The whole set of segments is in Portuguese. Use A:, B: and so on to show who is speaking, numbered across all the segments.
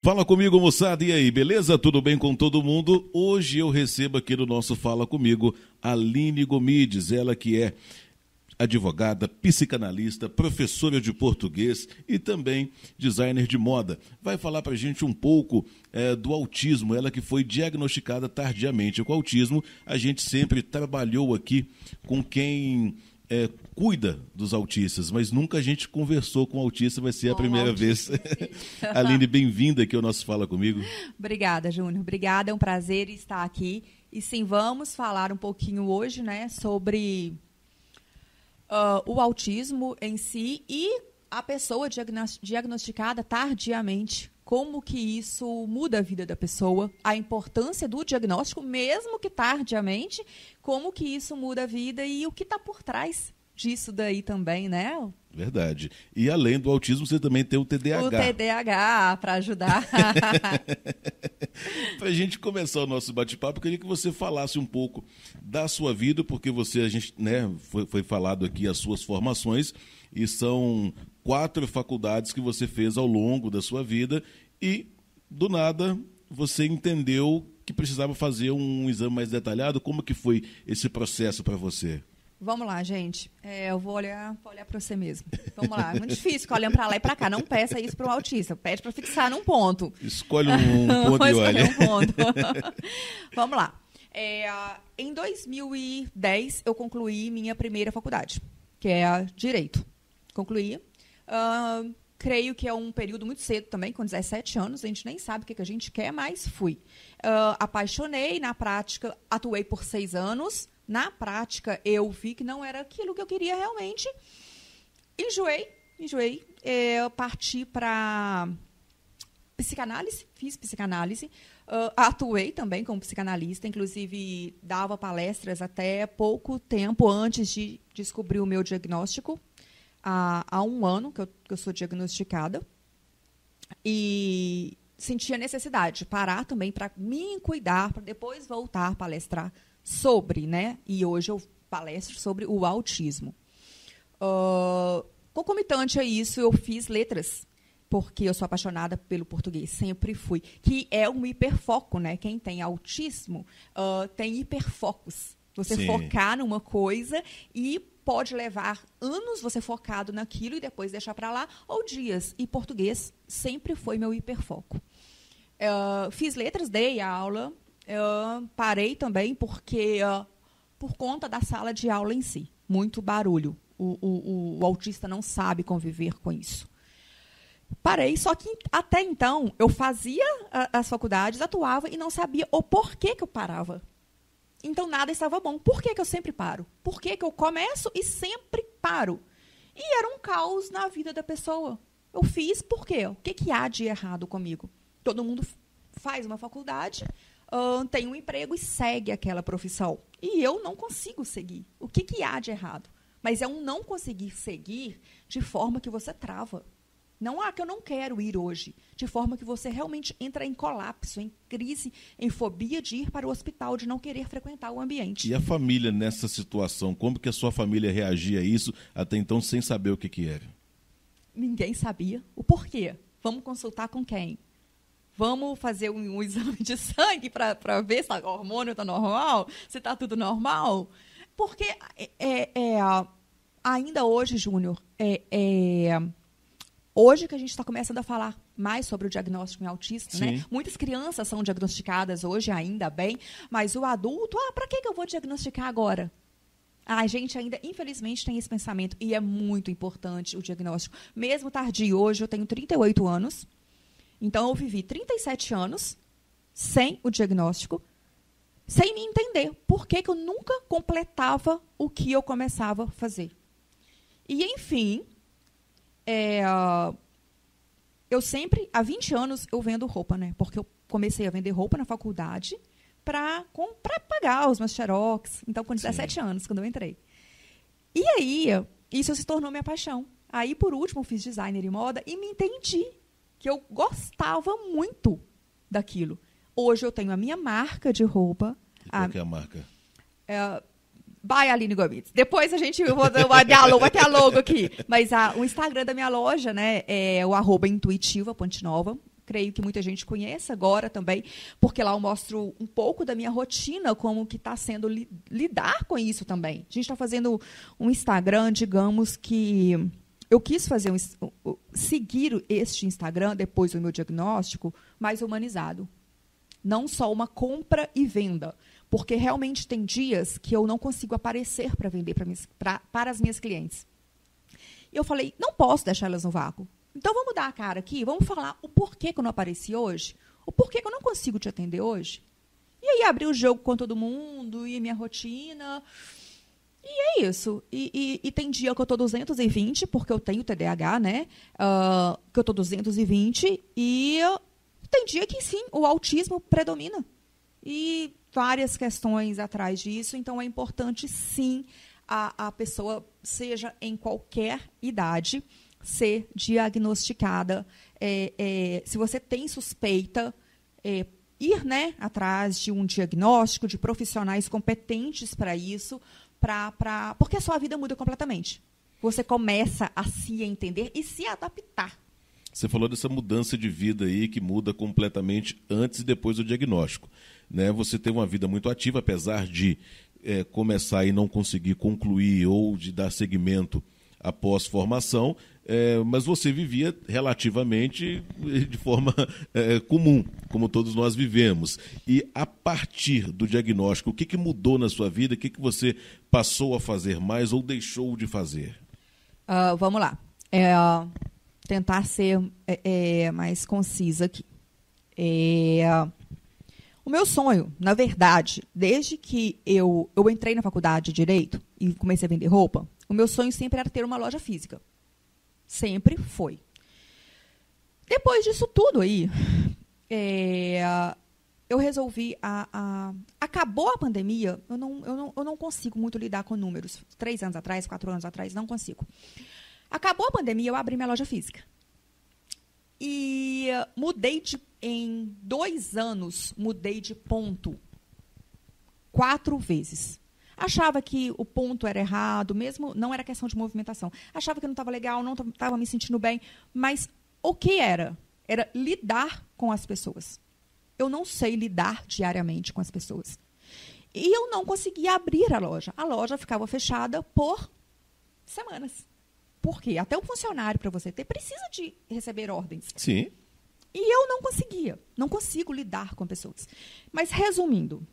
A: Fala comigo, moçada, e aí, beleza? Tudo bem com todo mundo? Hoje eu recebo aqui no nosso Fala Comigo a Aline Gomides, ela que é advogada, psicanalista, professora de português e também designer de moda. Vai falar pra gente um pouco do autismo, ela que foi diagnosticada tardiamente com autismo. A gente sempre trabalhou aqui com quem cuida dos autistas, mas nunca a gente conversou com autista, vai ser a primeira vez. Aline, bem-vinda aqui ao nosso Fala Comigo.
B: Obrigada, Júnior. Obrigada, é um prazer estar aqui. E sim, vamos falar um pouquinho hoje, né, sobre o autismo em si e a pessoa diagnosticada tardiamente. Como que isso muda a vida da pessoa, a importância do diagnóstico, mesmo que tardiamente, como que isso muda a vida e o que está por trás disso daí também, né?
A: Verdade. E além do autismo, você também tem o TDAH.
B: O TDAH, para ajudar.
A: Para a gente começar o nosso bate-papo, eu queria que você falasse um pouco da sua vida, porque foi falado aqui as suas formações, e são 4 faculdades que você fez ao longo da sua vida, e do nada você entendeu que precisava fazer um exame mais detalhado. Como que foi esse processo para você?
B: Vamos lá, gente. Eu vou olhar para você mesmo. Vamos lá. É muito difícil ficar olhando para lá e para cá. Não peça isso para o autista. Pede para fixar num ponto.
A: Escolhe um ponto e olha.
B: Um ponto. Vamos lá. Em 2010, eu concluí minha primeira faculdade, que é a Direito. Concluí. Creio que é um período muito cedo também, com 17 anos. A gente nem sabe o que a gente quer, mas fui. Apaixonei. Na prática, atuei por 6 anos. Na prática, eu vi que não era aquilo que eu queria realmente. Enjoei. Parti para psicanálise, fiz psicanálise. Atuei também como psicanalista, inclusive dava palestras até pouco tempo antes de descobrir o meu diagnóstico. Há 1 ano que eu sou diagnosticada. E sentia necessidade de parar também para me cuidar, para depois voltar a palestrar sobre, né? E hoje eu palestro sobre o autismo. Concomitante a isso, eu fiz letras, porque eu sou apaixonada pelo português, sempre fui. Que é um hiperfoco, né? Quem tem autismo tem hiperfocos. Você
A: Sim.
B: Focar numa coisa e pode levar anos você focado naquilo e depois deixar para lá, ou dias. E português sempre foi meu hiperfoco. Fiz letras, dei aula. Parei também porque, por conta da sala de aula em si, muito barulho. O autista não sabe conviver com isso. Parei, só que até então eu fazia as faculdades, atuava e não sabia o porquê que eu parava. Então nada estava bom. Por que eu sempre paro? Por que eu começo e sempre paro? E era um caos na vida da pessoa. Eu fiz por quê? O que há de errado comigo? Todo mundo faz uma faculdade, tem um emprego e segue aquela profissão. E eu não consigo seguir. O que há de errado? Mas é um não conseguir seguir de forma que você trava. Não que eu não quero ir hoje. De forma que você realmente entra em colapso, em crise, em fobia de ir para o hospital, de não querer frequentar o ambiente.
A: E a família nessa situação? Como que a sua família reagia a isso até então sem saber o que era?
B: Ninguém sabia. O porquê? Vamos consultar com quem? Vamos fazer um exame de sangue para ver se o hormônio está normal, se está tudo normal. Porque ainda hoje, Júnior, hoje que a gente está começando a falar mais sobre o diagnóstico em autista, né? Muitas crianças são diagnosticadas hoje, ainda bem, mas o adulto, para que eu vou diagnosticar agora? A gente ainda, infelizmente, tem esse pensamento, e é muito importante o diagnóstico. Mesmo tardio, hoje eu tenho 38 anos, então eu vivi 37 anos sem o diagnóstico, sem me entender por que eu nunca completava o que eu começava a fazer. E, enfim, eu sempre, há 20 anos, eu vendo roupa, né? Porque eu comecei a vender roupa na faculdade para pagar os meus xerox. Então, com 17 anos, quando eu entrei. E aí, isso se tornou minha paixão. Aí, por último, fiz designer e moda e me entendi que eu gostava muito daquilo. Hoje eu tenho a minha marca de roupa.
A: E qual que é a marca?
B: By Aline Gomides. Depois a gente vai ter a logo aqui. Mas o Instagram da minha loja, né, é o @intuitiva.nova. creio que muita gente conhece agora também, porque lá eu mostro um pouco da minha rotina, como que está sendo lidar com isso também. A gente está fazendo um Instagram, digamos que eu quis fazer seguir este Instagram, depois do meu diagnóstico, mais humanizado. Não só uma compra e venda, porque realmente tem dias que eu não consigo aparecer para vender para as minhas clientes. E eu falei, não posso deixar elas no vácuo. Então, vamos dar a cara aqui, vamos falar o porquê que eu não apareci hoje, o porquê que eu não consigo te atender hoje. E aí, abri o jogo com todo mundo, e minha rotina. E é isso. E tem dia que eu estou 220, porque eu tenho TDAH, né? Que eu estou 220, e tem dia que, sim, o autismo predomina. E várias questões atrás disso. Então, é importante, sim, a pessoa, seja em qualquer idade, ser diagnosticada. Se você tem suspeita, ir, né, atrás de um diagnóstico, de profissionais competentes para isso, porque a sua vida muda completamente. Você começa a se entender e se adaptar.
A: Você falou dessa mudança de vida aí que muda completamente antes e depois do diagnóstico, né? Você teve uma vida muito ativa, apesar de começar e não conseguir concluir ou de dar seguimento após formação, mas você vivia relativamente de forma comum, como todos nós vivemos. E a partir do diagnóstico, o que mudou na sua vida? O que você passou a fazer mais ou deixou de fazer?
B: Vamos lá. Tentar ser mais concisa aqui. O meu sonho, na verdade, desde que eu entrei na faculdade de Direito e comecei a vender roupa, o meu sonho sempre era ter uma loja física. Sempre foi. Depois disso tudo aí, eu resolvi... Acabou a pandemia, eu não consigo muito lidar com números. 3 anos atrás, 4 anos atrás, não consigo. Acabou a pandemia, eu abri minha loja física. E em 2 anos, mudei de ponto 4 vezes. Achava que o ponto era errado, mesmo não era questão de movimentação. Achava que não estava legal, não estava me sentindo bem. Mas o que era? Era lidar com as pessoas. Eu não sei lidar diariamente com as pessoas. E eu não conseguia abrir a loja. A loja ficava fechada por semanas. Por quê? Até o funcionário, para você ter, precisa de receber ordens.
A: Sim.
B: E eu não conseguia. Não consigo lidar com pessoas. Mas, resumindo,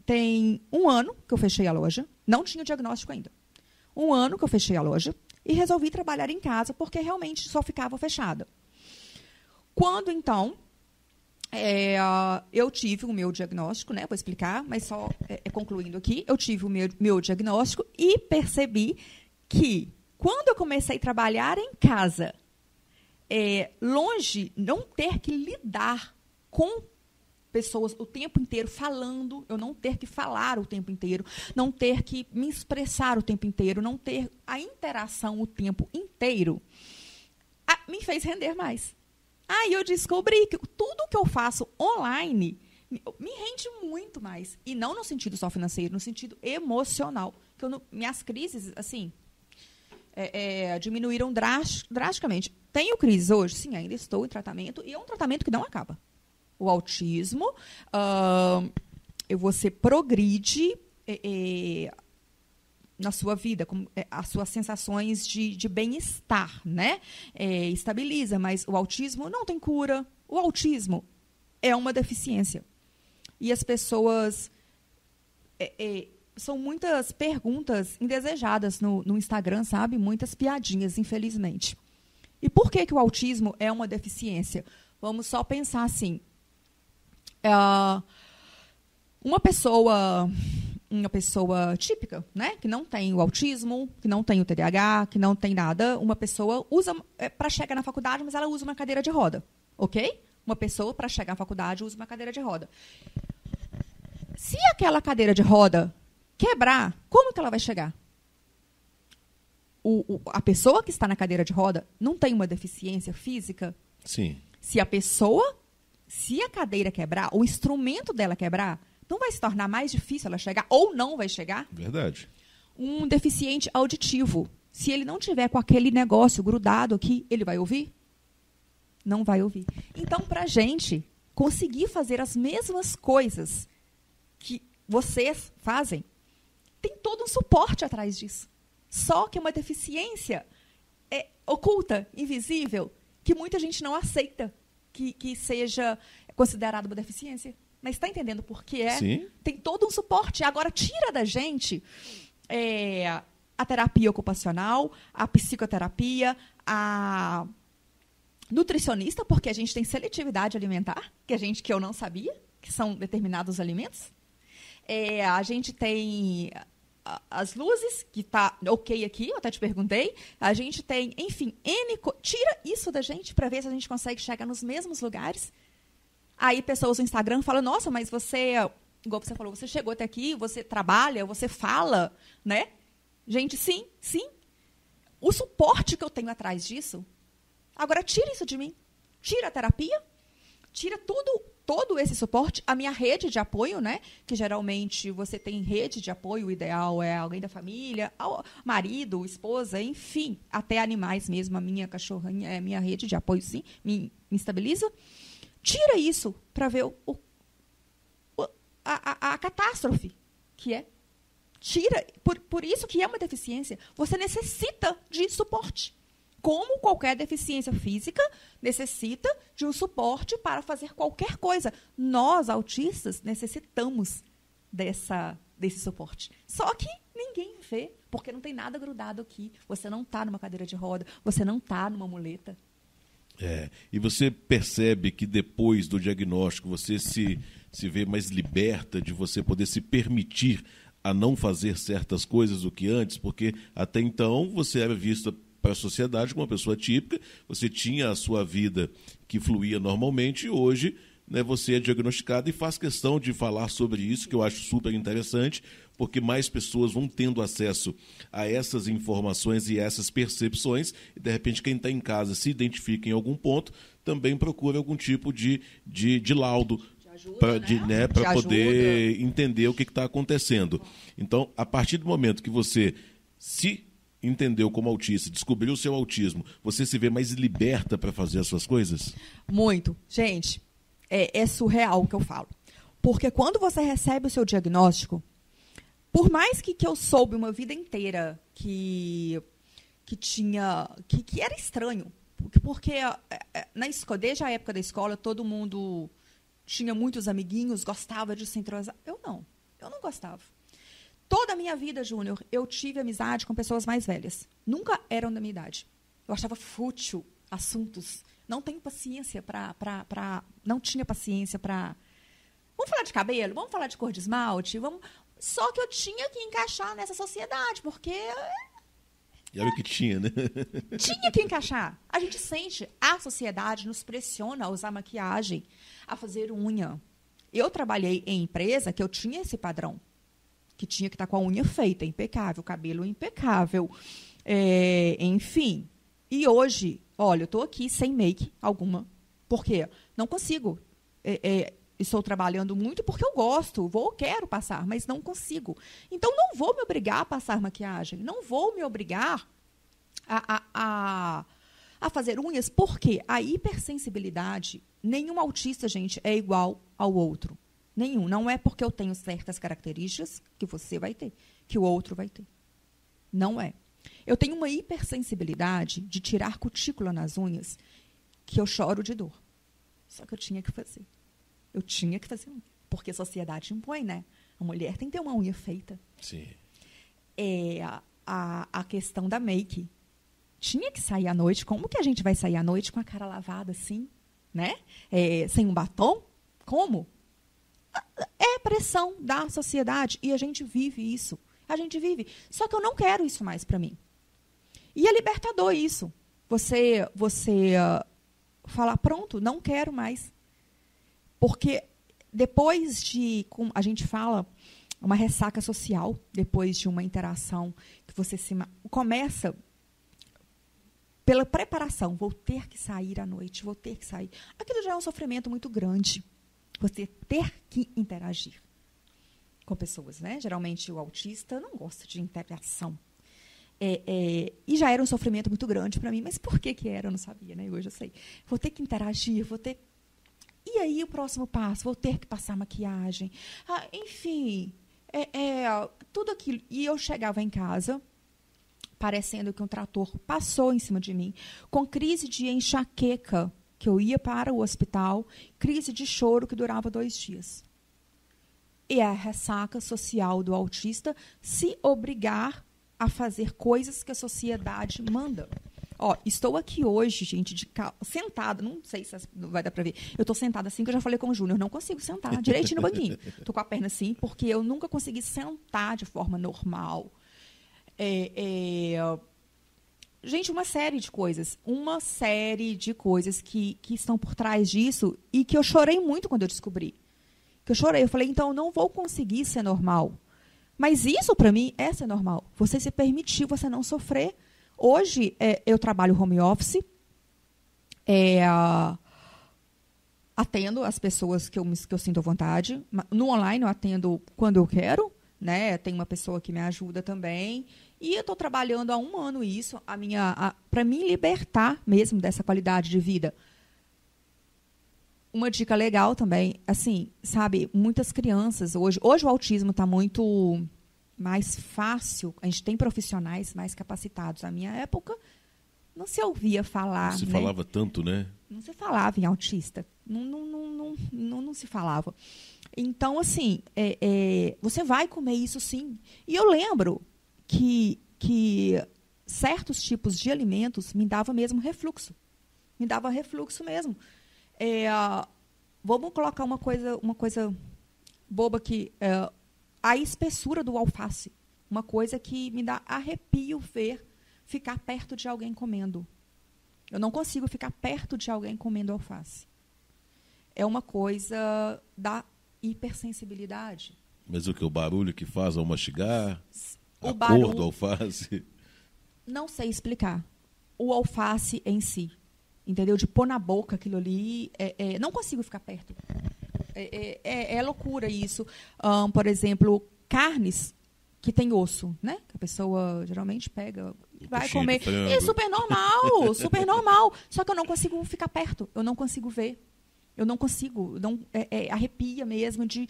B: tem 1 ano que eu fechei a loja. Não tinha diagnóstico ainda. 1 ano que eu fechei a loja e resolvi trabalhar em casa porque realmente só ficava fechada. Quando, então, eu tive o meu diagnóstico, né? Vou explicar, mas só concluindo aqui, eu tive o meu diagnóstico e percebi que, quando eu comecei a trabalhar em casa, longe, não ter que lidar com pessoas o tempo inteiro falando, eu não ter que falar o tempo inteiro, não ter que me expressar o tempo inteiro, não ter a interação o tempo inteiro, me fez render mais. Aí eu descobri que tudo que eu faço online me rende muito mais. E não no sentido só financeiro, no sentido emocional. Que minhas crises, assim, diminuíram drasticamente. Tenho crise hoje? Sim, ainda estou em tratamento. E é um tratamento que não acaba. O autismo, você progride na sua vida, as suas sensações de bem-estar, né? Estabiliza, mas o autismo não tem cura. O autismo é uma deficiência. E as pessoas... são muitas perguntas indesejadas no Instagram, sabe? Muitas piadinhas, infelizmente. E por que o autismo é uma deficiência? Vamos só pensar assim. Uma pessoa típica, né, que não tem o autismo, que não tem o TDAH, que não tem nada, uma pessoa usa para chegar na faculdade, mas ela usa uma cadeira de roda, ok? Uma pessoa, para chegar na faculdade, usa uma cadeira de roda. Se aquela cadeira de roda quebrar, como que ela vai chegar? A pessoa que está na cadeira de roda não tem uma deficiência física?
A: Sim.
B: Se a cadeira quebrar, o instrumento dela quebrar, não vai se tornar mais difícil ela chegar ou não vai chegar?
A: Verdade.
B: Um deficiente auditivo. Se ele não tiver com aquele negócio grudado aqui, ele vai ouvir? Não vai ouvir. Então, para a gente conseguir fazer as mesmas coisas que vocês fazem, tem todo um suporte atrás disso. Só que é uma deficiência oculta, invisível, que muita gente não aceita que seja considerada uma deficiência. Mas está entendendo por que é?
A: Sim.
B: Tem todo um suporte. Agora, tira da gente a terapia ocupacional, a psicoterapia, a nutricionista, porque a gente tem seletividade alimentar, que eu não sabia, que são determinados alimentos. A gente tem as luzes, que está ok aqui, eu até te perguntei. A gente tem, enfim, tira isso da gente para ver se a gente consegue chegar nos mesmos lugares. Aí pessoas no Instagram falam, nossa, mas você, igual você falou, você chegou até aqui, você trabalha, você fala, né? Gente, sim. O suporte que eu tenho atrás disso, agora tira isso de mim. Tira a terapia, tira todo esse suporte, a minha rede de apoio, né? Que geralmente você tem rede de apoio, o ideal é alguém da família, marido, esposa, enfim, até animais mesmo, a minha cachorrinha é minha rede de apoio, sim, me estabiliza. Tira isso para ver a catástrofe que é. Tira, por isso que é uma deficiência. Você necessita de suporte. Como qualquer deficiência física necessita de um suporte para fazer qualquer coisa. Nós, autistas, necessitamos desse suporte. Só que ninguém vê, porque não tem nada grudado aqui. Você não está numa cadeira de roda, você não está numa muleta.
A: E você percebe que depois do diagnóstico você se vê mais liberta de você poder se permitir a não fazer certas coisas do que antes, porque até então você era vista para a sociedade como uma pessoa típica, você tinha a sua vida que fluía normalmente e hoje, né, você é diagnosticado e faz questão de falar sobre isso, que eu acho super interessante, porque mais pessoas vão tendo acesso a essas informações e essas percepções, e de repente quem está em casa se identifica em algum ponto, também procura algum tipo de laudo para poder entender o que está acontecendo. Então, a partir do momento que você se entendeu como autista, descobriu o seu autismo, você se vê mais liberta para fazer as suas coisas?
B: Muito. Gente, é surreal o que eu falo. Porque quando você recebe o seu diagnóstico, por mais que eu soube uma vida inteira que era estranho, porque desde a época da escola, todo mundo tinha muitos amiguinhos, gostava de se entrosar. Eu não gostava. Toda a minha vida, Júnior, eu tive amizade com pessoas mais velhas. Nunca eram da minha idade. Eu achava fútil assuntos. Não tenho paciência não tinha paciência para... Vamos falar de cabelo? Vamos falar de cor de esmalte? Só que eu tinha que encaixar nessa sociedade, porque...
A: E era o que tinha, né?
B: Tinha que encaixar. A gente sente, a sociedade nos pressiona a usar maquiagem, a fazer unha. Eu trabalhei em empresa que eu tinha esse padrão, que tinha que estar com a unha feita, impecável, cabelo impecável, enfim. E hoje, olha, eu estou aqui sem make alguma. Por quê? Não consigo. Estou trabalhando muito porque eu gosto, quero passar, mas não consigo. Então, não vou me obrigar a passar maquiagem, não vou me obrigar a fazer unhas, porque a hipersensibilidade, nenhum autista, gente, é igual ao outro. Nenhum. Não é porque eu tenho certas características que você vai ter, que o outro vai ter. Não é. Eu tenho uma hipersensibilidade de tirar cutícula nas unhas que eu choro de dor. Só que eu tinha que fazer. Eu tinha que fazer unha, porque a sociedade impõe, né? A mulher tem que ter uma unha feita.
A: Sim.
B: A questão da make. Tinha que sair à noite. Como que a gente vai sair à noite com a cara lavada assim? Né? Sem um batom? Como? É pressão da sociedade. E a gente vive isso. A gente vive. Só que eu não quero isso mais para mim. E é libertador isso. Você falar, pronto, não quero mais. Porque depois de, como a gente fala, uma ressaca social, depois de uma interação que você começa pela preparação, vou ter que sair à noite, vou ter que sair. Aquilo já é um sofrimento muito grande, você ter que interagir com pessoas, né? Geralmente o autista não gosta de interação. E já era um sofrimento muito grande para mim, mas por que era? Eu não sabia, né? Hoje eu sei. Vou ter que interagir, E aí o próximo passo? Vou ter que passar maquiagem. Enfim, tudo aquilo. E eu chegava em casa, parecendo que um trator passou em cima de mim, com crise de enxaqueca, que eu ia para o hospital, crise de choro que durava 2 dias. E a ressaca social do autista se obrigar a fazer coisas que a sociedade manda. Estou aqui hoje, gente, sentada, não sei se vai dar para ver. Eu estou sentada assim, que eu já falei com o Júnior, não consigo sentar direitinho no banquinho. Estou com a perna assim, porque eu nunca consegui sentar de forma normal. Gente, uma série de coisas que estão por trás disso e que eu chorei muito quando eu descobri. Eu falei, então eu não vou conseguir ser normal. Mas isso, para mim, é ser normal. Você se permitir, você não sofrer. Hoje, eu trabalho home office, atendo as pessoas que eu sinto vontade. No online, eu atendo quando eu quero, né? Tem uma pessoa que me ajuda também. E eu estou trabalhando há 1 ano isso, para me libertar mesmo dessa qualidade de vida. Uma dica legal também, assim, sabe, muitas crianças hoje o autismo está muito mais fácil, a gente tem profissionais mais capacitados. Na minha época, não se ouvia falar.
A: Não se falava tanto, né?
B: Não se falava em autista. Não se falava. Então, assim, você vai comer isso sim. E eu lembro que certos tipos de alimentos me davam mesmo refluxo. Me dava refluxo mesmo. Vamos colocar uma coisa boba aqui. A espessura do alface. Uma coisa que me dá arrepio ficar perto de alguém comendo. Eu não consigo ficar perto de alguém comendo alface. É uma coisa da hipersensibilidade.
A: Mas o barulho que faz ao mastigar?
B: A
A: cor do alface?
B: Não sei explicar. O alface em si. Entendeu? De pôr na boca aquilo ali. Não consigo ficar perto. É loucura isso. Por exemplo, carnes que tem osso, né? Que a pessoa geralmente pega e vai comer. É super normal, super normal. Só que eu não consigo ficar perto. Eu não consigo ver. Eu não consigo. Arrepia mesmo de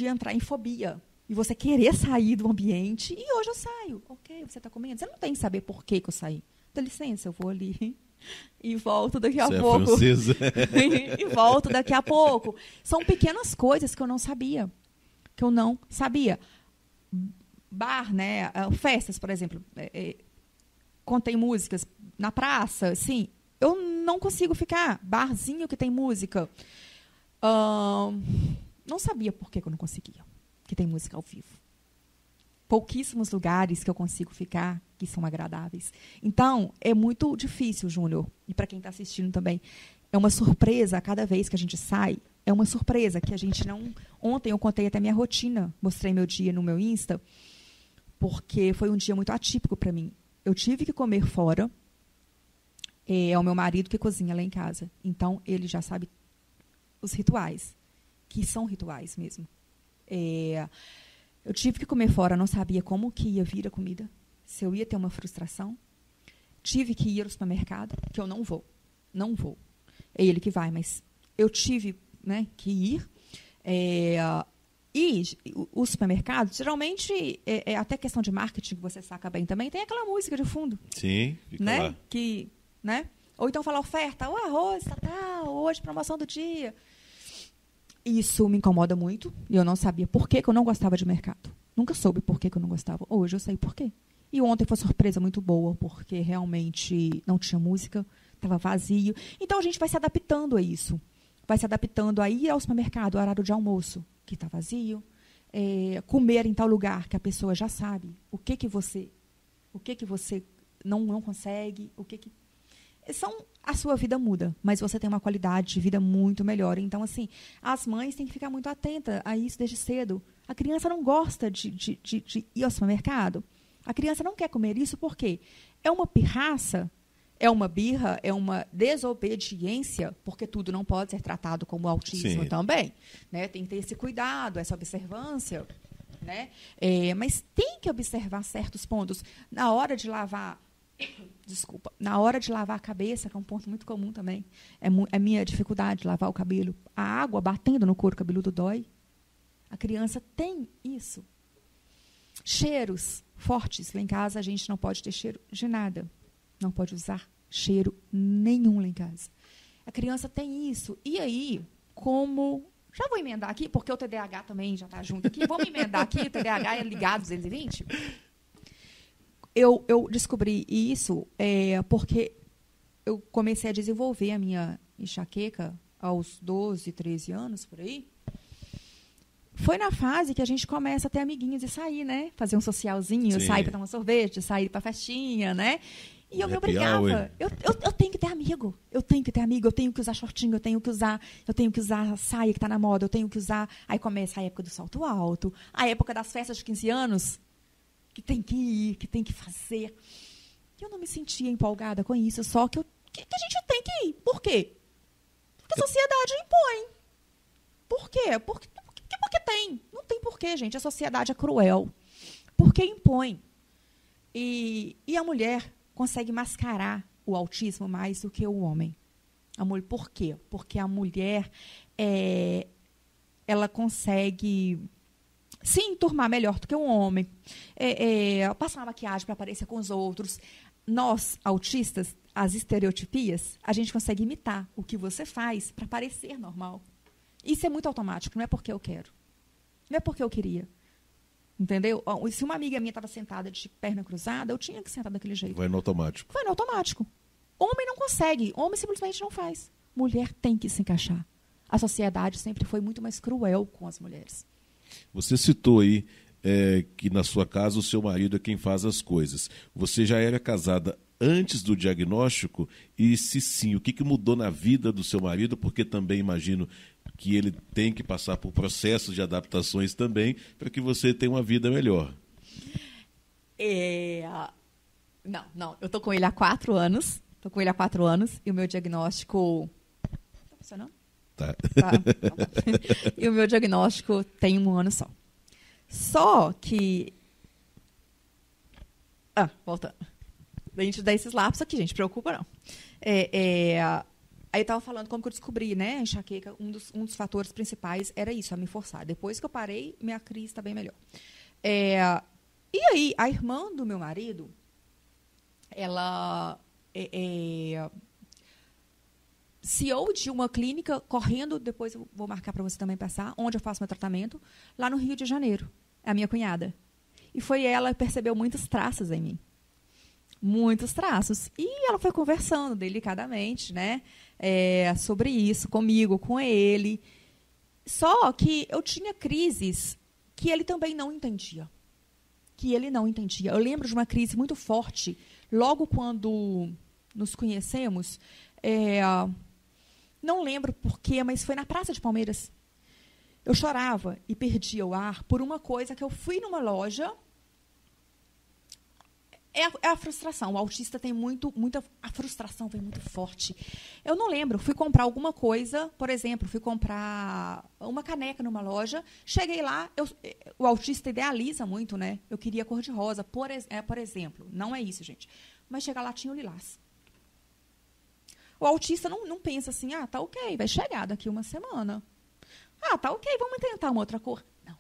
B: entrar em fobia. E você querer sair do ambiente. E hoje eu saio. Ok, você está comendo. Você não tem que saber por que eu saí. Dá licença, eu vou ali e volto daqui a pouco.
A: Francesa.
B: E volto daqui a pouco. São pequenas coisas que eu não sabia. Bar, né? Festas, por exemplo. Contém músicas na praça, assim. Eu não consigo ficar. Barzinho que tem música. Não sabia por que eu não conseguia. Que tem música ao vivo. Pouquíssimos lugares que eu consigo ficar que são agradáveis. Então, é muito difícil, Júnior, e para quem está assistindo também, é uma surpresa a cada vez que a gente sai, é uma surpresa que a gente não... Ontem eu contei até minha rotina, mostrei meu dia no meu Insta, porque foi um dia muito atípico para mim. Eu tive que comer fora, é o meu marido que cozinha lá em casa, então ele já sabe os rituais, que são rituais mesmo. Eu tive que comer fora, não sabia como que ia vir a comida, se eu ia ter uma frustração. Tive que ir ao supermercado, que eu não vou. É ele que vai, mas eu tive, né, que ir. E os supermercados, geralmente, até questão de marketing, que você saca bem também, tem aquela música de fundo.
A: Sim, fica
B: né?
A: lá.
B: Né? Ou então fala oferta, o arroz, hoje, promoção do dia. Isso me incomoda muito, e eu não sabia por que eu não gostava de mercado. Nunca soube por que eu não gostava. Hoje eu sei por quê. E ontem foi uma surpresa muito boa, porque realmente não tinha música, estava vazio. Então a gente vai se adaptando a isso. Vai se adaptando a ir ao supermercado, ao horário de almoço, que está vazio. Comer em tal lugar que a pessoa já sabe o que você não consegue, a sua vida muda, mas você tem uma qualidade de vida muito melhor. Então, assim, as mães têm que ficar muito atentas a isso desde cedo. A criança não gosta de ir ao supermercado. A criança não quer comer isso porque é uma pirraça, é uma birra, é uma desobediência, porque tudo não pode ser tratado como autismo. Sim. Também. Né? Tem que ter esse cuidado, essa observância. né? Mas tem que observar certos pontos. Na hora de lavar... Desculpa. Na hora de lavar a cabeça, que é um ponto muito comum também, é minha dificuldade de lavar o cabelo. A água batendo no couro cabeludo dói. A criança tem isso. Cheiros fortes. Lá em casa, a gente não pode ter cheiro de nada. Não pode usar cheiro nenhum lá em casa. A criança tem isso. E aí, como... Já vou emendar aqui, porque o TDAH também já está junto aqui. Vamos emendar aqui, o TDAH é ligado 220. Eu descobri isso porque eu comecei a desenvolver a minha enxaqueca aos 12, 13 anos, por aí. Foi na fase que a gente começa a ter amiguinhos e sair, né? Fazer um socialzinho, sair para tomar um sorvete, sair para festinha, né? E eu me obrigava. Eu tenho que ter amigo. Eu tenho que ter amigo. Eu tenho que usar shortinho. Eu tenho que usar a saia que está na moda. Eu tenho que usar... Aí começa a época do salto alto. A época das festas de 15 anos. Que tem que ir, que tem que fazer. E eu não me sentia empolgada com isso. Só que a gente tem que ir. Por quê? Porque a sociedade impõe. Por quê? Porque tem. Não tem porquê, gente. A sociedade é cruel. Porque impõe. E a mulher consegue mascarar o autismo mais do que o homem. Por quê? Porque a mulher ela consegue se enturmar melhor do que um homem, passar uma maquiagem para parecer com os outros. Nós, autistas, as estereotipias, a gente consegue imitar o que você faz para parecer normal. Isso é muito automático, não é porque eu quero. Não é porque eu queria. Entendeu? Se uma amiga minha estava sentada de perna cruzada, eu tinha que sentar daquele jeito.
A: Vai no automático.
B: Vai no automático. Homem não consegue. Homem simplesmente não faz. Mulher tem que se encaixar. A sociedade sempre foi muito mais cruel com as mulheres.
A: Você citou aí que na sua casa o seu marido é quem faz as coisas. Você já era casada antes do diagnóstico? E se sim, o que mudou na vida do seu marido? Porque também imagino que ele tem que passar por processos de adaptações também para que você tenha uma vida melhor.
B: Não. Eu tô com ele há 4 anos. E o meu diagnóstico... Tá funcionando?
A: Tá.
B: E o meu diagnóstico tem 1 ano só. Só que... voltando. A gente dá esses lapsos aqui, gente. Preocupa, não. Aí eu estava falando como que eu descobri, né? A enxaqueca, um dos fatores principais era isso, a me forçar. Depois que eu parei, minha crise está bem melhor. E aí, a irmã do meu marido, ela... CEO de uma clínica, correndo, depois eu vou marcar para você também passar, onde eu faço meu tratamento, lá no Rio de Janeiro. É a minha cunhada. E foi ela que percebeu muitos traços em mim. Muitos traços. E ela foi conversando delicadamente, né, sobre isso comigo, com ele. Só que eu tinha crises que ele também não entendia. Eu lembro de uma crise muito forte, logo quando nos conhecemos, não lembro porquê, mas foi na Praça de Palmeiras. Eu chorava e perdia o ar por uma coisa que eu fui numa loja. É a frustração. O autista tem a frustração vem muito forte. Eu não lembro. Fui comprar alguma coisa, por exemplo, fui comprar uma caneca numa loja. Cheguei lá, o autista idealiza muito, né? Eu queria cor de rosa, por exemplo. Não é isso, gente. Mas chegar lá tinha o lilás. O autista não pensa assim, tá ok, vai chegar daqui 1 semana. Tá ok, vamos tentar uma outra cor. Não.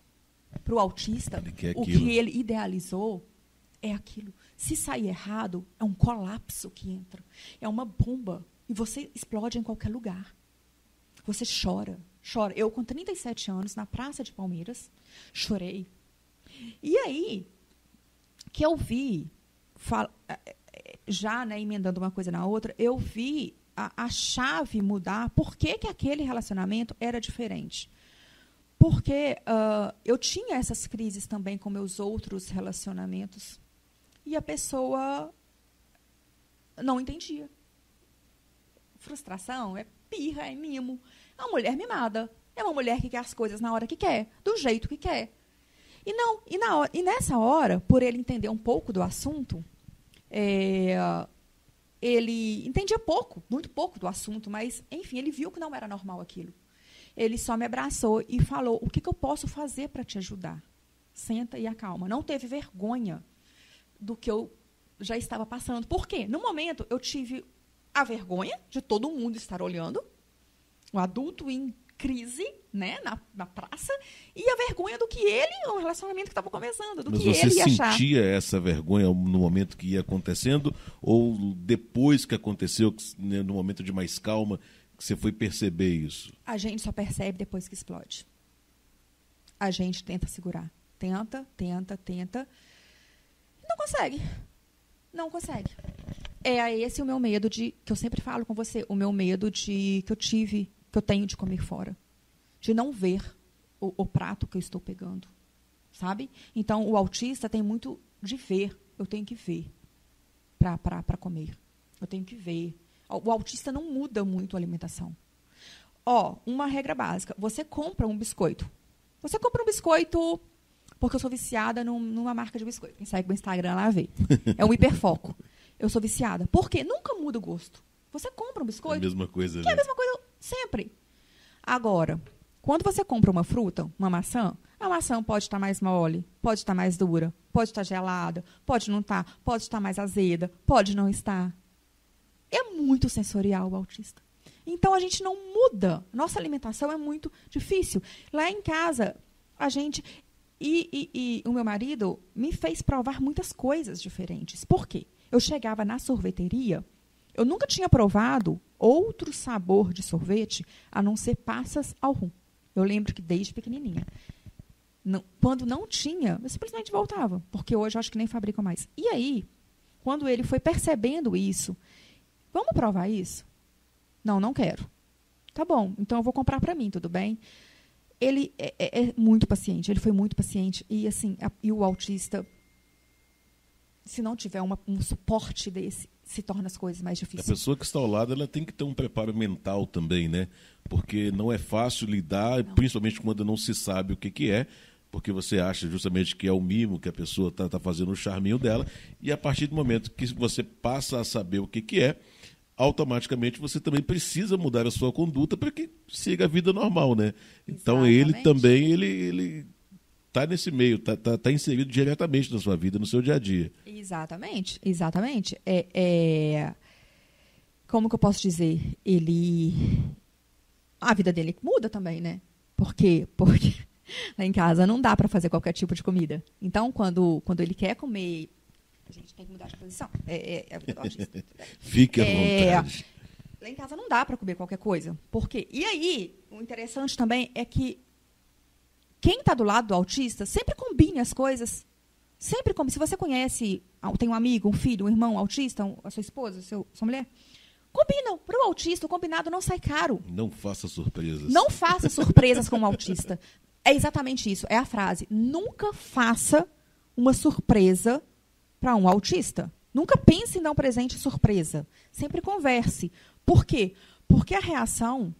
B: Para o autista, o que ele idealizou é aquilo. Se sair errado, é um colapso que entra. É uma bomba. E você explode em qualquer lugar. Você chora. Eu, com 37 anos, na Praça de Palmeiras, chorei. E aí, que eu vi, já, né, emendando uma coisa na outra, eu vi a chave mudar. Por que aquele relacionamento era diferente? Porque eu tinha essas crises também com meus outros relacionamentos. E a pessoa não entendia. Frustração é pirra, é mimo. É uma mulher mimada. É uma mulher que quer as coisas na hora que quer, do jeito que quer. E nessa hora, por ele entender um pouco do assunto, ele entendia pouco, muito pouco do assunto, mas, enfim, ele viu que não era normal aquilo. Ele só me abraçou e falou, o que eu posso fazer para te ajudar? senta e acalma. Não teve vergonha do que eu já estava passando. Por quê? No momento, eu tive a vergonha de todo mundo estar olhando, o adulto em crise, né, na praça, e a vergonha do que ele, o relacionamento que estava começando, do
A: Mas
B: que ele ia
A: você
B: achar.
A: sentia essa vergonha no momento que ia acontecendo, ou depois que aconteceu, né, no momento de mais calma, que você foi perceber isso?
B: A gente só percebe depois que explode. A gente tenta segurar. Tenta. Não consegue. Não consegue. É esse o meu medo que eu sempre falo com você, o meu medo que eu tenho de comer fora. De não ver o prato que eu estou pegando. Sabe? Então, o autista tem muito de ver. Eu tenho que ver para comer. Eu tenho que ver. O autista não muda muito a alimentação. Uma regra básica. Você compra um biscoito. Você compra um biscoito porque eu sou viciada numa marca de biscoito. Quem segue o Instagram lá vê. É um hiperfoco. Eu sou viciada. Por quê? Nunca muda o gosto. Você compra um biscoito.
A: É a mesma coisa,
B: que é a mesma coisa sempre. Agora, quando você compra uma fruta, uma maçã, a maçã pode estar mais mole, pode estar mais dura, pode estar gelada, pode não estar, pode estar mais azeda, pode não estar. É muito sensorial o autista. Então, a gente não muda. Nossa alimentação é muito difícil. Lá em casa, a gente... E o meu marido me fez provar muitas coisas diferentes. Por quê? Eu chegava na sorveteria, eu nunca tinha provado outro sabor de sorvete a não ser passas ao rum. Eu lembro que desde pequenininha. Quando não tinha, eu simplesmente voltava, porque hoje eu acho que nem fabricam mais. E aí, quando ele foi percebendo isso, vamos provar isso? Não quero. Tá bom, então eu vou comprar para mim, tudo bem? Ele é muito paciente, ele foi muito paciente. E, assim, e o autista, se não tiver um suporte desse, se torna as coisas mais difíceis.
A: A pessoa que está ao lado, ela tem que ter um preparo mental também, né? Porque não é fácil lidar, principalmente quando não se sabe o que é, porque você acha justamente que é o mimo, que a pessoa está fazendo o charminho dela, e a partir do momento que você passa a saber o que é, automaticamente você também precisa mudar a sua conduta para que siga a vida normal, né? Então ele também, ele está nesse meio, tá inserido diretamente na sua vida, no seu dia a dia.
B: Exatamente. Como que eu posso dizer? A vida dele muda também, né? Por quê? Porque lá em casa não dá para fazer qualquer tipo de comida. Então, quando ele quer comer... A gente tem que mudar de posição. É a vida do autista.
A: Fique à vontade.
B: Lá em casa não dá para comer qualquer coisa. Por quê? E aí, o interessante também é que quem está do lado do autista sempre combine as coisas. Sempre combine. Se você conhece, tem um amigo, um filho, um irmão autista, a sua esposa, sua mulher, combinam. Para o autista, o combinado não sai caro.
A: Não faça surpresas.
B: Não faça surpresas com o autista. É exatamente isso. É a frase. Nunca faça uma surpresa para um autista. Nunca pense em dar um presente surpresa. Sempre converse. Por quê? Porque a reação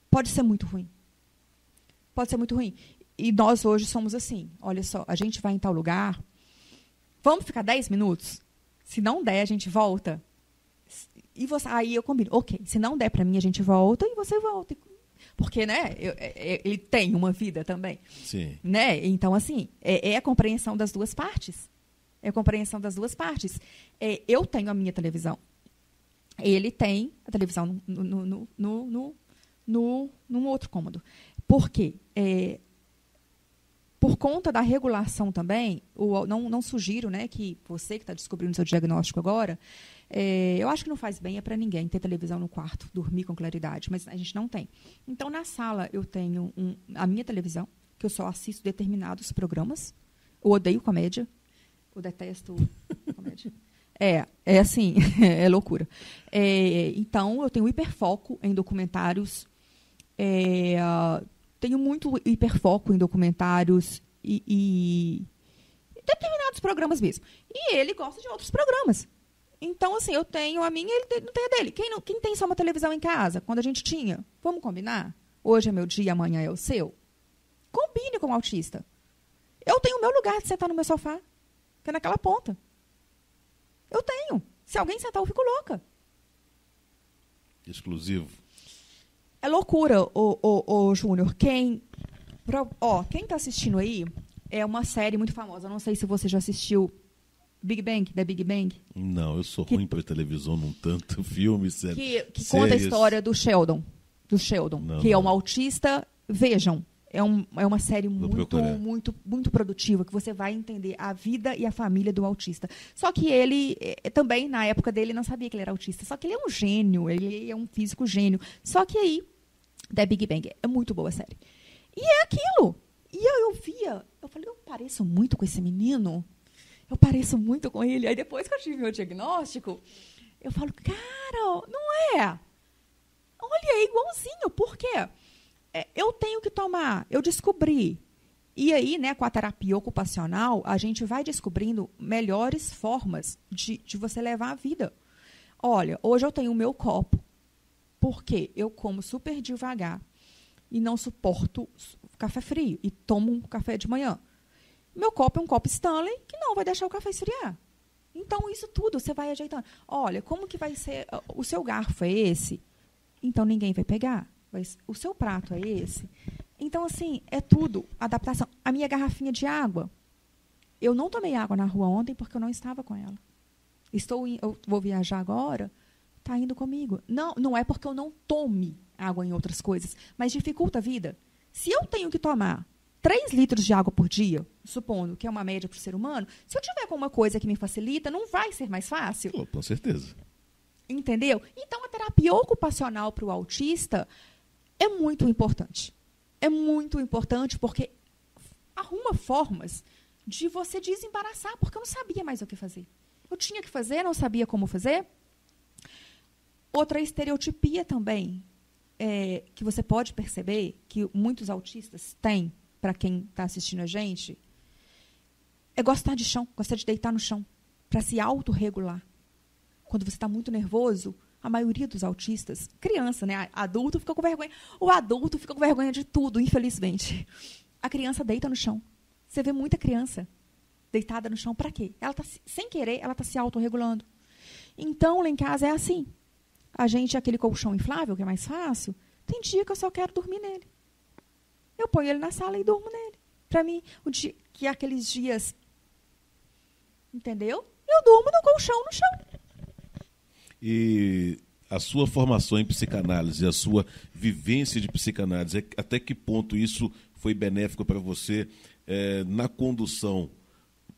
B: pode ser muito ruim. Pode ser muito ruim. E nós hoje somos assim. Olha só, a gente vai em tal lugar, vamos ficar 10 minutos? Se não der, a gente volta. E aí eu combino. Ok, se não der para mim, a gente volta e você volta. Porque, né, ele tem uma vida também.
A: Sim.
B: Né? Então, assim, é a compreensão das duas partes. É a compreensão das duas partes. Eu tenho a minha televisão. Ele tem a televisão num outro cômodo. Por quê? Por conta da regulação também, não sugiro, né, que você que está descobrindo seu diagnóstico agora, eu acho que não faz bem para ninguém ter televisão no quarto, dormir com claridade, mas a gente não tem. Então, na sala, eu tenho a minha televisão, que eu só assisto determinados programas. Eu odeio comédia. Eu detesto comédia. É assim, é loucura. Então, eu tenho hiperfoco em documentários. Tenho muito hiperfoco em documentários e determinados programas mesmo. E ele gosta de outros programas. Então, assim, eu tenho a minha e ele não tem a dele. Quem tem só uma televisão em casa, quando a gente tinha? Vamos combinar? Hoje é meu dia, amanhã é o seu? Combine com o autista. Eu tenho o meu lugar de sentar no meu sofá, que é naquela ponta. Eu tenho. Se alguém sentar, eu fico louca.
A: Exclusivo.
B: É loucura, ô Júnior. Quem está assistindo aí, É uma série muito famosa. Não sei se você já assistiu Big Bang, da Big Bang.
A: Não, eu sou ruim para televisão, não tanto filme, sério.
B: Que conta a história do Sheldon.
A: Não,
B: que é
A: não.
B: um autista. Vejam, é uma série muito produtiva, que você vai entender a vida e a família do autista. Só que ele, também, na época dele, não sabia que ele era autista. Só que ele é um gênio, ele é um físico gênio. Só que aí, da Big Bang, é muito boa a série. E é aquilo. E eu via, eu falei, eu pareço muito com esse menino. Eu pareço muito com ele. Aí depois que eu tive meu diagnóstico, eu falo, cara, não é. Olha, é igualzinho. Por quê? Eu tenho que tomar, eu descobri. E aí, né, com a terapia ocupacional, a gente vai descobrindo melhores formas de você levar a vida. Olha, hoje eu tenho o meu copo, porque eu como super devagar e não suporto café frio e tomo um café de manhã. Meu copo é um copo Stanley que não vai deixar o café esfriar. Então, isso tudo você vai ajeitando. Olha, como que vai ser? O seu garfo é esse? Então, ninguém vai pegar. O seu prato é esse? Então, assim, é tudo adaptação. A minha garrafinha de água, eu não tomei água na rua ontem porque eu não estava com ela. Eu vou viajar agora, está indo comigo. Não é porque eu não tome água em outras coisas, mas dificulta a vida. Se eu tenho que tomar 3 litros de água por dia, supondo que é uma média para o ser humano, se eu tiver com uma coisa que me facilita, não vai ser mais fácil?
A: Oh, com certeza.
B: Entendeu? Então, a terapia ocupacional para o autista é muito importante. É muito importante porque arruma formas de você desembaraçar, porque eu não sabia mais o que fazer. Eu tinha que fazer, não sabia como fazer. Outra estereotipia também, que você pode perceber, que muitos autistas têm, para quem está assistindo a gente, é gostar de chão, gostar de deitar no chão, para se autorregular. Quando você está muito nervoso, a maioria dos autistas, criança, né? Adulto fica com vergonha. O adulto fica com vergonha de tudo, infelizmente. A criança deita no chão. Você vê muita criança deitada no chão. Para quê? Ela tá, sem querer, ela está se autorregulando. Então, lá em casa é assim. A gente, aquele colchão inflável, que é mais fácil, tem dia que eu só quero dormir nele. Eu ponho ele na sala e durmo nele. Para mim, que é aqueles dias, entendeu? Eu durmo no colchão no chão.
A: E a sua formação em psicanálise, a sua vivência de psicanálise, até que ponto isso foi benéfico para você na condução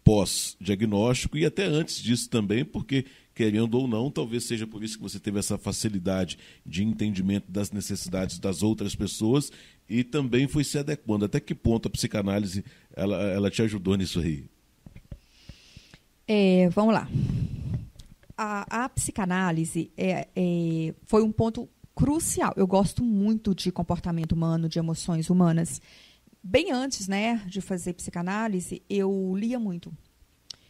A: pós-diagnóstico e até antes disso também, porque, querendo ou não, talvez seja por isso que você teve essa facilidade de entendimento das necessidades das outras pessoas e também foi se adequando. Até que ponto a psicanálise ela te ajudou nisso aí?
B: Vamos lá. A psicanálise foi um ponto crucial. Eu gosto muito de comportamento humano, de emoções humanas. Bem antes, né, de fazer psicanálise, eu lia muito.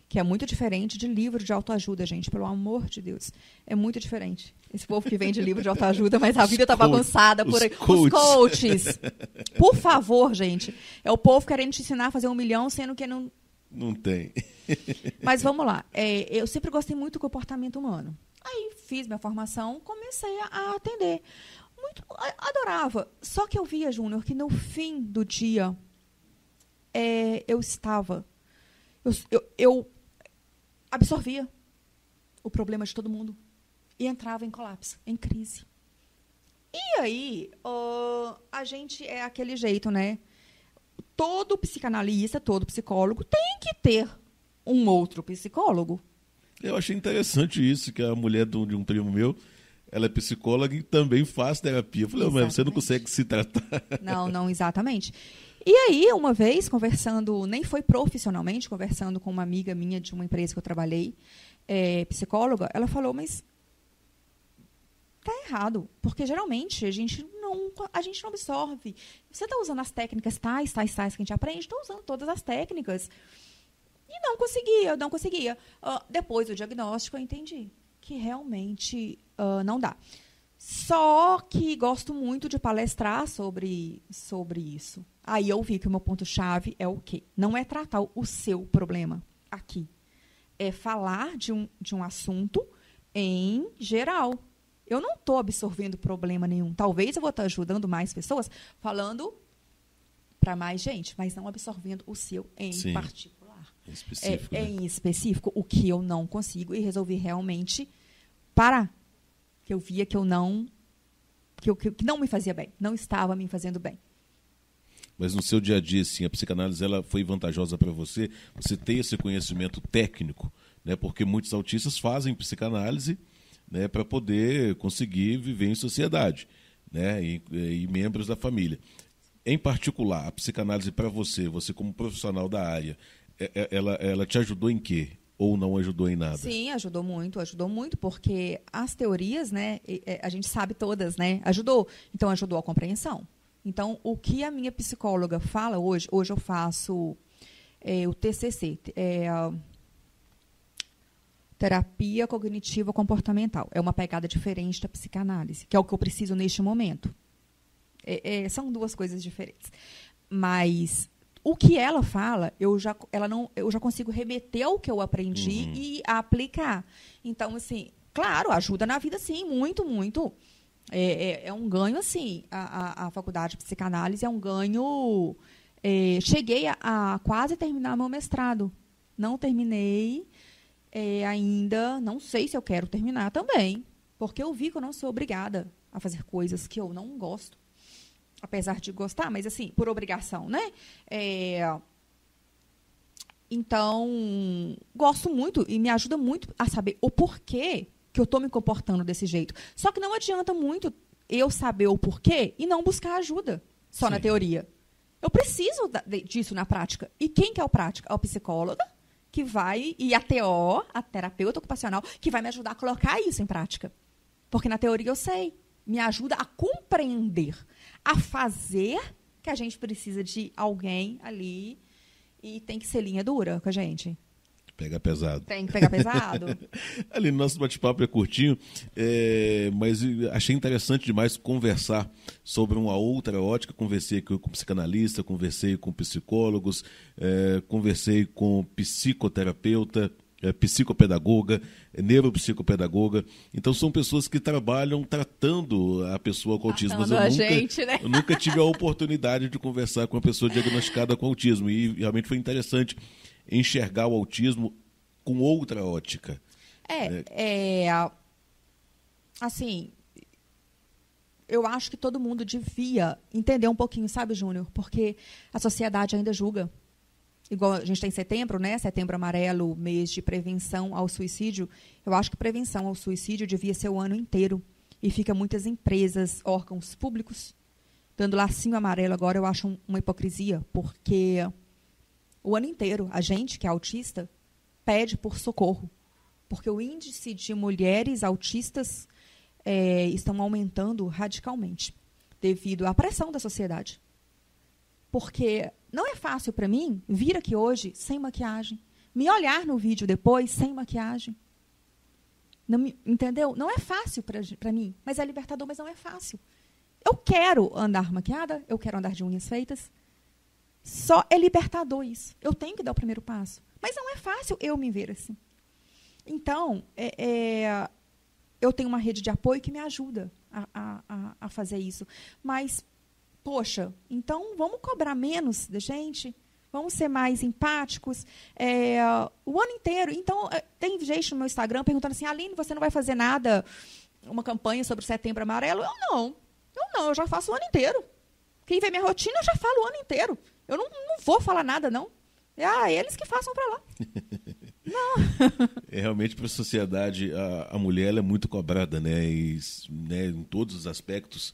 B: Que é muito diferente de livro de autoajuda, gente. Pelo amor de Deus. É muito diferente. Esse povo que vende livro de autoajuda, mas a vida tá bagunçada por aí. Os coaches. Por favor, gente. É o povo querendo te ensinar a fazer 1 milhão, sendo que não...
A: Não tem.
B: Mas vamos lá. Eu sempre gostei muito do comportamento humano. Aí fiz minha formação, comecei a atender. Adorava. Só que eu via, Júnior, que no fim do dia eu absorvia o problema de todo mundo e entrava em colapso, em crise. E aí, a gente é aquele jeito, né? Todo psicanalista, todo psicólogo tem que ter um outro psicólogo.
A: Eu achei interessante isso, que a mulher de um primo meu, ela é psicóloga e também faz terapia. Eu falei, mas você não consegue se tratar.
B: Não, exatamente. E aí, uma vez, conversando, nem foi profissionalmente, conversando com uma amiga minha de uma empresa que eu trabalhei, psicóloga, ela falou, mas tá errado, porque geralmente a gente não absorve. Você está usando as técnicas tais que a gente aprende, estou usando todas as técnicas. E não conseguia. Depois do diagnóstico, eu entendi que realmente não dá. Só que gosto muito de palestrar sobre isso. Aí eu vi que o meu ponto-chave é o quê? Não é tratar o seu problema aqui. É falar de um assunto em geral. Eu não estou absorvendo problema nenhum. Talvez eu vou estar ajudando mais pessoas falando para mais gente, mas não absorvendo o seu em
A: Sim.
B: particular.
A: Em específico, né?
B: Em específico, o que eu não consigo, e resolvi realmente parar. Que eu via que eu não... que não me fazia bem, não estava me fazendo bem.
A: Mas no seu dia a dia, assim, a psicanálise ela foi vantajosa para você? Você tem esse conhecimento técnico, né? Porque muitos autistas fazem psicanálise, né, para poder conseguir viver em sociedade, né, e membros da família. Em particular, a psicanálise para você como profissional da área, ela te ajudou em quê? Ou não ajudou em nada?
B: Sim, ajudou muito, porque as teorias, né, a gente sabe todas, né, ajudou. Então, ajudou a compreensão. Então, o que a minha psicóloga fala hoje eu faço o TCC, terapia cognitiva comportamental. É uma pegada diferente da psicanálise, que é o que eu preciso neste momento. São duas coisas diferentes. Mas o que ela fala, eu já consigo remeter ao que eu aprendi e aplicar. Então, assim, claro, ajuda na vida, sim, muito, muito. É um ganho, assim, a faculdade de psicanálise é um ganho... cheguei a quase terminar meu mestrado. Não terminei ainda, não sei se eu quero terminar também, porque eu vi que eu não sou obrigada a fazer coisas que eu não gosto. Apesar de gostar, mas assim, por obrigação, né? Então, gosto muito e me ajuda muito a saber o porquê que eu estou me comportando desse jeito. Só que não adianta muito eu saber o porquê e não buscar ajuda só na teoria. Eu preciso disso na prática. E quem que é o prático? É o psicólogo que vai, e a TO, a terapeuta ocupacional, que vai me ajudar a colocar isso em prática. Porque na teoria eu sei. Me ajuda a compreender, a fazer que a gente precisa de alguém ali e tem que ser linha dura com a gente.
A: Pega pesado.
B: Tem que pegar pesado.
A: Ali, nosso bate-papo é curtinho, mas achei interessante demais conversar sobre uma outra ótica. Conversei com psicanalista, conversei com psicólogos, conversei com psicoterapeuta, psicopedagoga, neuropsicopedagoga. Então, são pessoas que trabalham tratando a pessoa com autismo. Mas eu nunca tive a oportunidade de conversar com uma pessoa diagnosticada com autismo. E realmente foi interessante enxergar o autismo com outra ótica.
B: Assim, eu acho que todo mundo devia entender um pouquinho, sabe, Júnior? Porque a sociedade ainda julga. Igual a gente tem setembro, né? Setembro Amarelo, mês de prevenção ao suicídio. Eu acho que prevenção ao suicídio devia ser o ano inteiro. E fica muitas empresas, órgãos públicos, dando lacinho amarelo agora. Eu acho uma hipocrisia, porque o ano inteiro a gente, que é autista, pede por socorro. Porque o índice de mulheres autistas estão aumentando radicalmente, devido à pressão da sociedade. Porque não é fácil para mim vir aqui hoje sem maquiagem, me olhar no vídeo depois sem maquiagem. Não entendeu? Não é fácil para mim, mas é libertador, mas não é fácil. Eu quero andar maquiada, eu quero andar de unhas feitas. Só é libertador isso. Eu tenho que dar o primeiro passo. Mas não é fácil eu me ver assim. Então, eu tenho uma rede de apoio que me ajuda a fazer isso. Mas, poxa, então vamos cobrar menos da gente? Vamos ser mais empáticos? O ano inteiro. Então, tem gente no meu Instagram perguntando assim, Aline, você não vai fazer nada, uma campanha sobre o Setembro Amarelo? Eu não, eu já faço o ano inteiro. Quem vê minha rotina, eu já falo o ano inteiro. Eu não vou falar nada, não. Eles que façam para lá. Não.
A: Realmente, para a sociedade, a mulher ela é muito cobrada, né? Em todos os aspectos,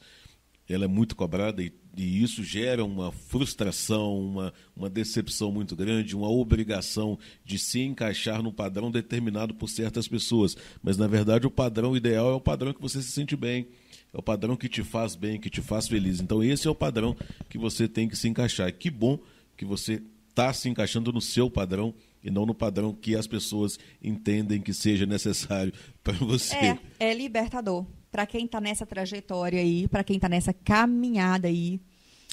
A: ela é muito cobrada e isso gera uma frustração, uma decepção muito grande, uma obrigação de se encaixar num padrão determinado por certas pessoas. Mas, na verdade, o padrão ideal é o padrão que você se sente bem, é o padrão que te faz bem, que te faz feliz. Então, esse é o padrão que você tem que se encaixar. Que bom que você está se encaixando no seu padrão e não no padrão que as pessoas entendem que seja necessário para você.
B: É libertador. Para quem está nessa trajetória aí, para quem está nessa caminhada aí,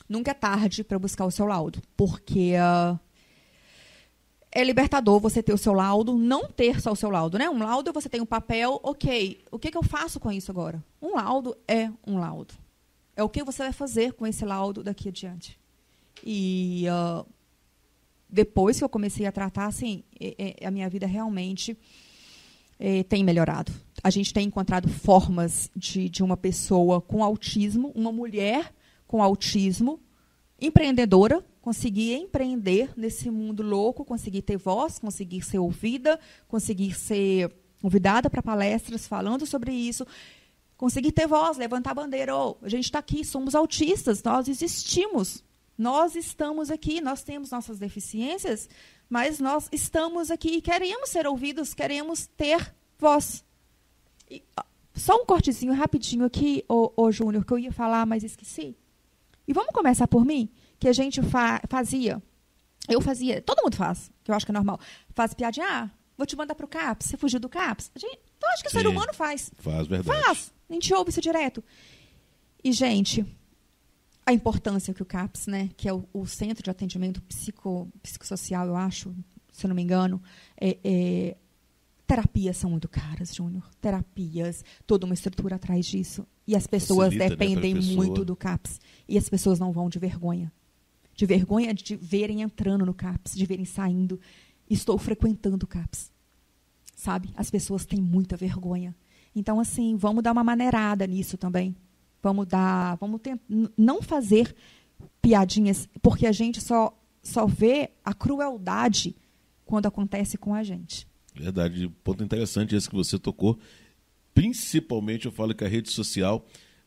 B: nunca é tarde para buscar o seu laudo. Porque é libertador você ter o seu laudo, não ter só o seu laudo, né? Um laudo, você tem um papel, ok. O que eu faço com isso agora? Um laudo é um laudo. É o que você vai fazer com esse laudo daqui adiante. E depois que eu comecei a tratar, assim, a minha vida realmente tem melhorado. A gente tem encontrado formas de uma pessoa com autismo, uma mulher com autismo, empreendedora, conseguir empreender nesse mundo louco, conseguir ter voz, conseguir ser ouvida, conseguir ser convidada para palestras falando sobre isso, conseguir ter voz, levantar a bandeira. A gente está aqui, somos autistas, nós existimos, nós estamos aqui, nós temos nossas deficiências, mas nós estamos aqui e queremos ser ouvidos, queremos ter voz. E, só um cortezinho rapidinho aqui, Júnior, que eu ia falar, mas esqueci. E vamos começar por mim, que a gente fazia, eu fazia, todo mundo faz, que eu acho que é normal, faz piadinha, vou te mandar para o CAPS, você fugiu do CAPS. Então, acho que o ser humano faz.
A: Faz, verdade.
B: Faz, a gente ouve isso direto. E, gente, a importância que o CAPS, né, que é o Centro de Atendimento Psicossocial, eu acho, se eu não me engano, terapias são muito caras, Júnior. Terapias, toda uma estrutura atrás disso. E as pessoas dependem muito do CAPS. E as pessoas não vão de vergonha. De vergonha de verem entrando no CAPS, de verem saindo. Estou frequentando o CAPS. Sabe? As pessoas têm muita vergonha. Então, assim, vamos dar uma maneirada nisso também. Vamos não fazer piadinhas, porque a gente só vê a crueldade quando acontece com a gente.
A: Verdade, ponto interessante esse que você tocou. Principalmente eu falo que a rede social,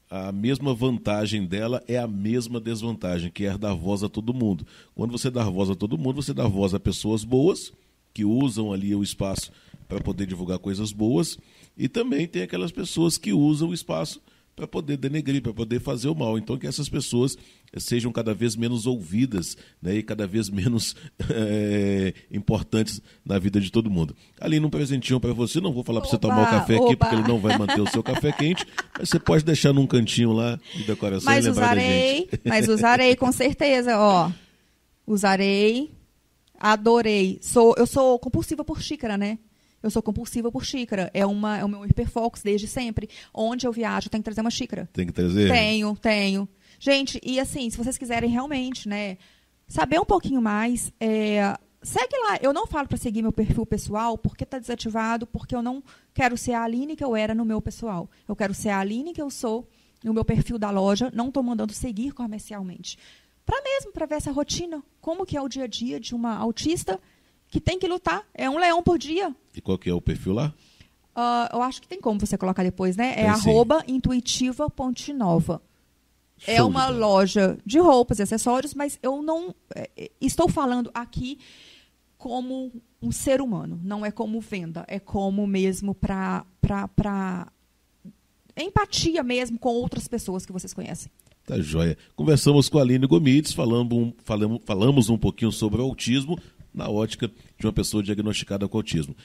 A: a mesma vantagem dela é a mesma desvantagem, que é dar voz a todo mundo. Quando você dá voz a todo mundo, você dá voz a pessoas boas, que usam ali o espaço para poder divulgar coisas boas, e também tem aquelas pessoas que usam o espaço para poder denegrir, para poder fazer o mal. Então, que essas pessoas sejam cada vez menos ouvidas, né, e cada vez menos importantes na vida de todo mundo. Aline, um presentinho para você. Não vou falar para você tomar o café aqui, porque ele não vai manter o seu café quente, mas você pode deixar num cantinho lá de decoração e lembrar da gente.
B: Mas usarei, com certeza. Usarei, adorei. Eu sou compulsiva por xícara, né? Eu sou compulsiva por xícara. É o meu hiperfocus desde sempre. Onde eu viajo, tenho que trazer uma xícara.
A: Tem que trazer?
B: Tenho. Gente, e assim, se vocês quiserem realmente, né, saber um pouquinho mais, segue lá. Eu não falo para seguir meu perfil pessoal porque está desativado, porque eu não quero ser a Aline que eu era no meu pessoal. Eu quero ser a Aline que eu sou no meu perfil da loja. Não estou mandando seguir comercialmente. Para ver essa rotina, como que é o dia a dia de uma autista que tem que lutar. É um leão por dia.
A: E qual que é o perfil lá?
B: Eu acho que tem como você colocar depois, né? É @intuitiva.nova. É uma loja de roupas e acessórios, mas eu não estou falando aqui como um ser humano. Não é como venda. É como mesmo para empatia mesmo com outras pessoas que vocês conhecem.
A: Tá joia. Conversamos com a Aline Gomides, falamos um pouquinho sobre o autismo, na ótica de uma pessoa diagnosticada com autismo.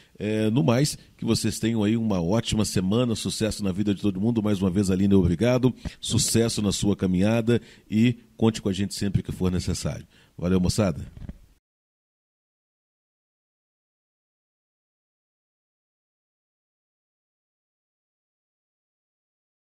A: No mais, que vocês tenham aí uma ótima semana, sucesso na vida de todo mundo. Mais uma vez, Aline, obrigado. Sucesso na sua caminhada e conte com a gente sempre que for necessário. Valeu, moçada.